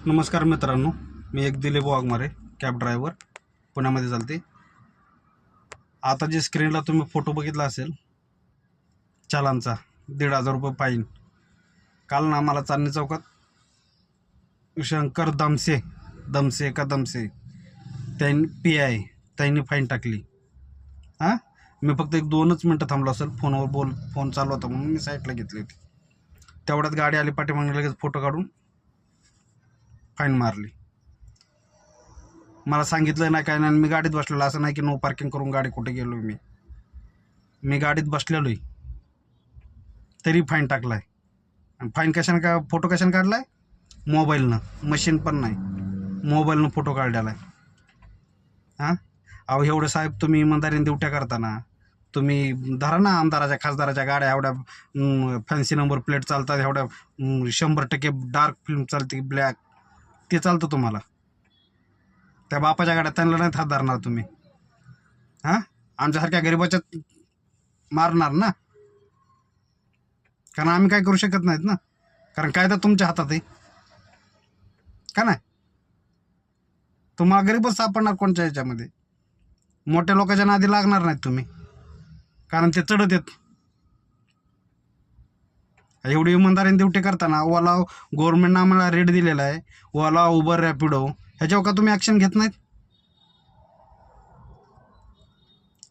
नमस्कार मित्रांनो, मी एक दिलीप वाघमारे, कॅब ड्रायव्हर, पुण्यामध्ये चालते. आता जे स्क्रीनला तुम्ही फोटो बघितला असेल चालांचा 1,500 रुपये फाईन. काल ना मला चांदणी चौकात शंकर दमसे त्यांनी त्यांनी फाईन टाकली. हां, मी फक्त 1-2च मिनटं थांबलो असेल, फोन चालू होता म्हणून मी साईडला घेतली होती. तेवढ्यात गाडी आली पाठीमागे, लगेच फोटो काढून फाईन मारली. मला सांगितलं नाही काय नाही, मी गाडीत बसलेलो. असं नाही की नो पार्किंग करून गाडी कुठे गेलो. मी गाडीत बसलेलोय तरी फाईन टाकलाय. आणि फाईन कशाने फोटो कशाने काढलाय? मोबाईलनं. मशीन पण नाही, मोबाईलनं फोटो काढलेला आहे. हां, अहो एवढं साहेब, तुम्ही इमानदारीने ड्युट्या करताना तुम्ही धरा ना आमदाराच्या खासदाराच्या गाड्या, एवढ्या फॅन्सी नंबर प्लेट चालतात, एवढ्या 100% डार्क फिल्म चालते, ब्लॅक, ते चालतं तुम्हाला. त्या बापाच्या गाड्या त्यांना नाही हात धरणार तुम्ही. हां, आमच्यासारख्या गरिबाच्या मारणार ना, कारण आम्ही काय करू शकत नाहीत ना, कारण कायदा तुमच्या हातात आहे का नाही. तुम्हाला गरीबच सापडणार कोणत्या ह्याच्यामध्ये. मोठ्या लोकांच्या नादी लागणार नाहीत तुम्ही, कारण ते चढत येत. एवढी इमानदारीने ड्युटी करताना ओला गव्हर्नमेंटनं आम्हाला रेट दिलेला आहे, ओला, उबर, रॅपिडो, ह्याच्यावर का तुम्ही ॲक्शन घेत नाहीत?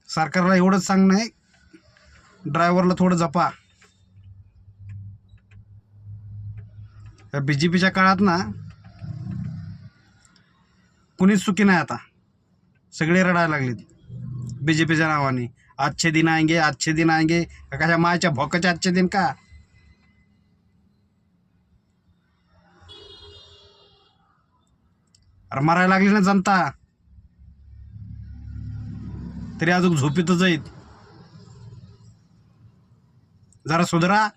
सरकारला एवढंच सांगणं आहे, ड्रायव्हरला थोडं जपा. BJPच्या काळात ना कुणीच सुखी नाही. आता सगळे रडायला लागलेत BJPच्या नावाने. आजचे दिन आएंगे, कशा मायच्या भोकाचे आजचे दिन का. अरे मरायला लागली ना जनता, तरी अजून झोपीतच जाईल. जरा सुधरा.